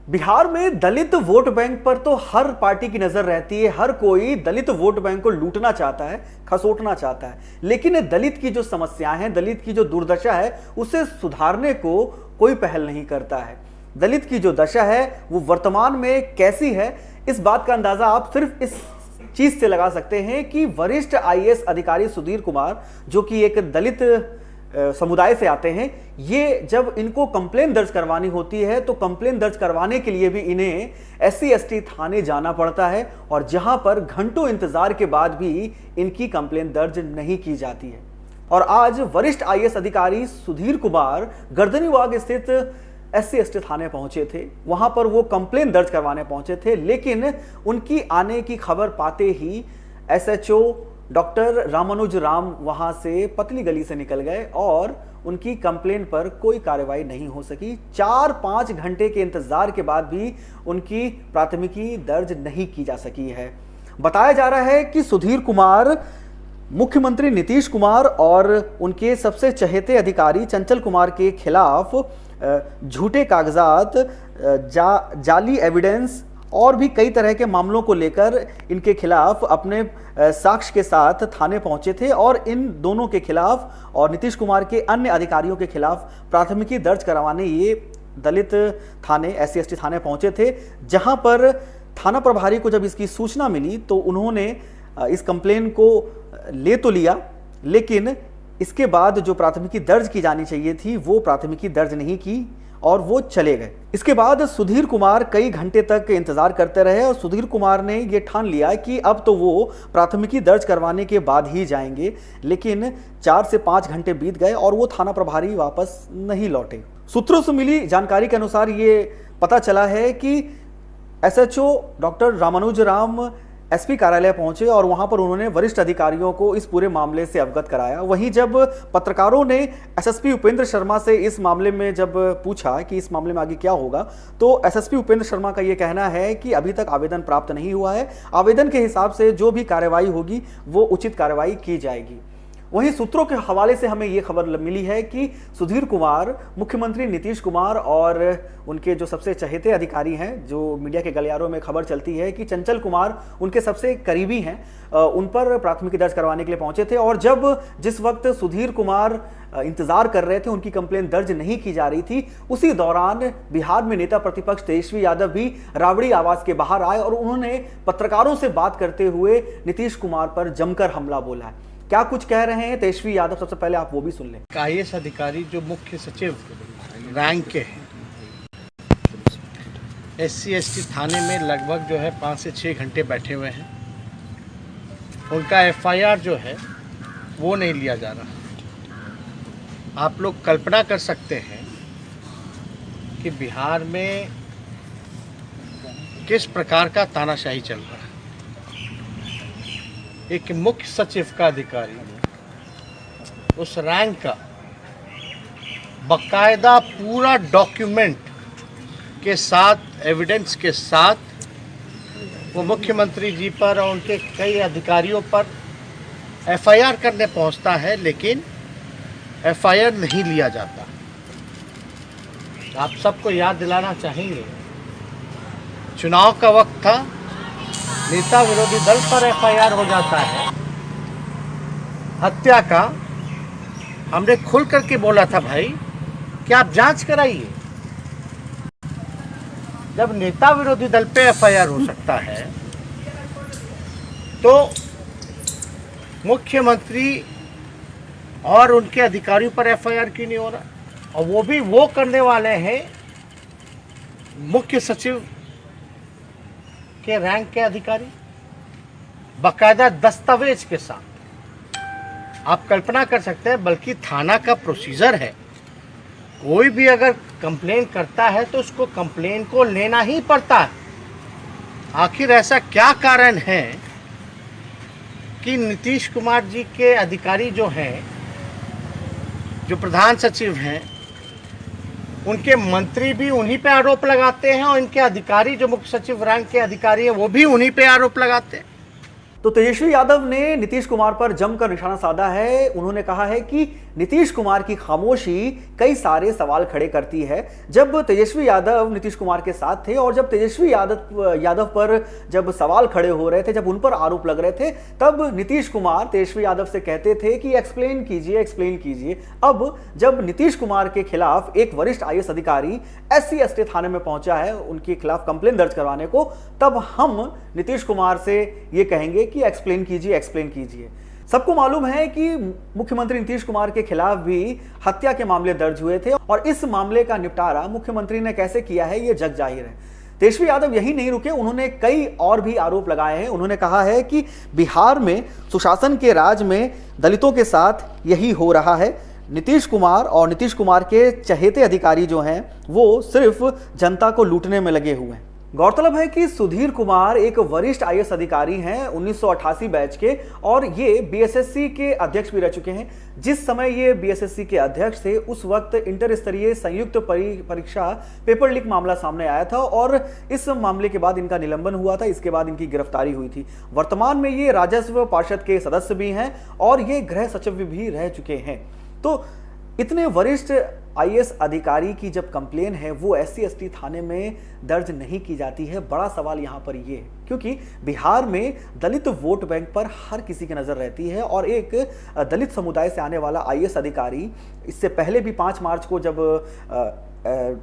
बिहार में दलित vote bank पर तो हर पार्टी की नजर रहती है। हर कोई दलित वोट बैंक को लूटना चाहता है, खसोटना चाहता है। लेकिन दलित की जो समस्याएं हैं, दलित की जो दुर्दशा है, उसे सुधारने को कोई पहल नहीं करता है। दलित की जो दशा है वो वर्तमान में कैसी है, इस बात का अंदाजा आप सिर्फ इस चीज से लगा सकते हैं कि वरिष्ठ आईएएस अधिकारी सुधीर कुमार, जो कि एक दलित समुदाय से आते हैं, ये जब इनको कंप्लेन दर्ज करवानी होती है तो कंप्लेन दर्ज करवाने के लिए भी इन्हें SC/ST थाने जाना पड़ता है, और जहां पर घंटों इंतजार के बाद भी इनकी कंप्लेन दर्ज नहीं की जाती है। और आज वरिष्ठ आईएएस अधिकारी सुधीर कुमार गर्दनीबाग स्थित SC/ST थाने पहुंचे थे। वहां पर वो कंप्लेन दर्ज करवाने पहुंचे थे, लेकिन उनकी आने की खबर पाते ही SHO डॉक्टर रामानुज राम वहां से पतली गली से निकल गए और उनकी कंप्लेन पर कोई कार्रवाई नहीं हो सकी। 4-5 घंटे के इंतजार के बाद भी उनकी प्राथमिकी दर्ज नहीं की जा सकी है। बताया जा रहा है कि सुधीर कुमार मुख्यमंत्री नीतीश कुमार और उनके सबसे चहेते अधिकारी चंचल कुमार के खिलाफ झूठे कागजात, जाली एविडेंस और भी कई तरह के मामलों को लेकर इनके खिलाफ अपने साक्ष्य के साथ थाने पहुंचे थे, और इन दोनों के खिलाफ और नीतीश कुमार के अन्य अधिकारियों के खिलाफ प्राथमिकी दर्ज करवाने ये दलित थाने SC/ST थाने पहुंचे थे। जहां पर थाना प्रभारी को जब इसकी सूचना मिली तो उन्होंने इस कंप्लेन को ले तो लिया, लेकिन इसके बाद जो प्राथमिकी दर्ज की जानी चाहिए थी वो प्राथमिकी दर्ज नहीं की और वो चले गए। इसके बाद सुधीर कुमार कई घंटे तक इंतजार करते रहे और सुधीर कुमार ने ये ठान लिया कि अब तो वो प्राथमिकी दर्ज करवाने के बाद ही जाएंगे, लेकिन 4 से 5 घंटे बीत गए और वो थाना प्रभारी वापस नहीं लौटे। सूत्रों से मिली जानकारी के अनुसार ये पता चला है कि SHO doctor Ramanuj Ram SP कार्यालय पहुंचे और वहां पर उन्होंने वरिष्ठ अधिकारियों को इस पूरे मामले से अवगत कराया। वहीं जब पत्रकारों ने SSP उपेंद्र शर्मा से इस मामले में जब पूछा कि इस मामले में आगे क्या होगा, तो SSP उपेंद्र शर्मा का ये कहना है कि अभी तक आवेदन प्राप्त नहीं हुआ है। आवेदन के हिसाब से जो भी कार्रवाई होगी वो उचित कार्रवाई की जाएगी। वहीं सूत्रों के हवाले से हमें यह खबर मिली है कि सुधीर कुमार मुख्यमंत्री नीतीश कुमार और उनके जो सबसे चहेते अधिकारी हैं, जो मीडिया के गलियारों में खबर चलती है कि चंचल कुमार उनके सबसे करीबी हैं, उन पर प्राथमिकी दर्ज करवाने के लिए पहुंचे थे। और जिस वक्त सुधीर कुमार इंतजार कर रहे थे, उनकी कंप्लेन दर्ज नहीं की जा रही थी, उसी दौरान बिहार में नेता प्रतिपक्ष तेजस्वी यादव भी राबड़ी आवाज के बाहर आए और उन्होंने पत्रकारों से बात करते हुए नीतीश कुमार पर जमकर हमला बोला है। क्या कुछ कह रहे हैं तेजस्वी यादव, सबसे पहले आप वो भी सुन लें। आईएएस अधिकारी जो मुख्य सचिव रैंक के हैं, SC/ST थाने में लगभग जो है 5 से 6 घंटे बैठे हुए हैं। उनका FIR जो है वो नहीं लिया जा रहा। आप लोग कल्पना कर सकते हैं कि बिहार में किस प्रकार का तानाशाही चल रहा है। एक मुख्य सचिव का अधिकारी उस रैंक का बकायदा पूरा डॉक्यूमेंट के साथ, एविडेंस के साथ वो मुख्यमंत्री जी पर और उनके कई अधिकारियों पर FIR करने पहुंचता है, लेकिन FIR नहीं लिया जाता। आप सबको याद दिलाना चाहेंगे, चुनाव का वक्त था, नेता विरोधी दल पर FIR हो जाता है हत्या का। हमने खुल करके बोला था भाई कि आप जांच कराइए। जब नेता विरोधी दल पे FIR हो सकता है तो मुख्यमंत्री और उनके अधिकारियों पर FIR क्यों नहीं हो रहा? और वो भी वो करने वाले हैं मुख्य सचिव के रैंक के अधिकारी, बकायदा दस्तावेज के साथ। आप कल्पना कर सकते हैं, बल्कि थाना का प्रोसीजर है, कोई भी अगर कंप्लेन करता है तो उसको कंप्लेन को लेना ही पड़ता है। आखिर ऐसा क्या कारण है कि नीतीश कुमार जी के अधिकारी जो हैं, जो प्रधान सचिव हैं, उनके मंत्री भी उन्हीं पे आरोप लगाते हैं और इनके अधिकारी जो मुख्य सचिव रैंक के अधिकारी हैं वो भी उन्हीं पे आरोप लगाते हैं। तो तेजस्वी यादव ने नीतीश कुमार पर जमकर निशाना साधा है। उन्होंने कहा है कि नीतीश कुमार की खामोशी कई सारे सवाल खड़े करती है। जब तेजस्वी यादव नीतीश कुमार के साथ थे और जब तेजस्वी यादव पर जब सवाल खड़े हो रहे थे, जब उन पर आरोप लग रहे थे, तब नीतीश कुमार तेजस्वी यादव से कहते थे कि एक्सप्लेन कीजिए। अब जब नीतीश कुमार के खिलाफ एक वरिष्ठ आईएएस अधिकारी SC/ST थाने में पहुंचा है उनके खिलाफ कंप्लेन दर्ज करवाने को, तब हम नीतीश कुमार से ये कहेंगे कि एक्सप्लेन कीजिए। सबको मालूम है कि मुख्यमंत्री नीतीश कुमार के खिलाफ भी हत्या के मामले दर्ज हुए थे और इस मामले का निपटारा मुख्यमंत्री ने कैसे किया है ये जग जाहिर है। तेजस्वी यादव यही नहीं रुके, उन्होंने कई और भी आरोप लगाए हैं। उन्होंने कहा है कि बिहार में सुशासन के राज में दलितों के साथ यही हो रहा है। नीतीश कुमार और नीतीश कुमार के चहेते अधिकारी जो हैं वो सिर्फ जनता को लूटने में लगे हुए हैं। गौरतलब है कि सुधीर कुमार एक वरिष्ठ आईएएस अधिकारी हैं 1988 बैच के और ये बीएसएससी के अध्यक्ष भी रह चुके हैं। जिस समय ये बीएसएससी के अध्यक्ष थे उस वक्त इंटर स्तरीय संयुक्त परीक्षा पेपर लीक मामला सामने आया था और इस मामले के बाद इनका निलंबन हुआ था। इसके बाद इनकी गिरफ्तारी हुई थी। वर्तमान में ये राजस्व पार्षद के सदस्य भी हैं और ये गृह सचिव भी रह चुके हैं। तो इतने वरिष्ठ आईएएस अधिकारी की जब कंप्लेन है वो SC/ST थाने में दर्ज नहीं की जाती है, बड़ा सवाल यहाँ पर ये है क्योंकि बिहार में दलित वोट बैंक पर हर किसी की नज़र रहती है और एक दलित समुदाय से आने वाला आईएएस अधिकारी इससे पहले भी 5 मार्च को जब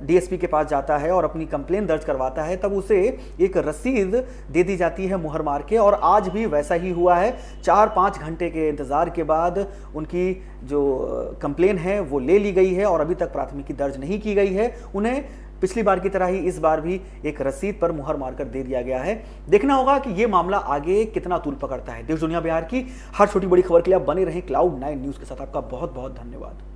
DSP के पास जाता है और अपनी कंप्लेन दर्ज करवाता है तब उसे एक रसीद दे दी जाती है मुहर मार के, और आज भी वैसा ही हुआ है। 4-5 घंटे के इंतज़ार के बाद उनकी जो कंप्लेन है वो ले ली गई है और अभी तक प्राथमिकी दर्ज नहीं की गई है। उन्हें पिछली बार की तरह ही इस बार भी एक रसीद पर मुहर मारकर दे दिया गया है। देखना होगा कि ये मामला आगे कितना तूल पकड़ता है। देश दुनिया बिहार की हर छोटी बड़ी खबर के लिए आप बने रहें Cloud9 न्यूज़ के साथ। आपका बहुत बहुत धन्यवाद।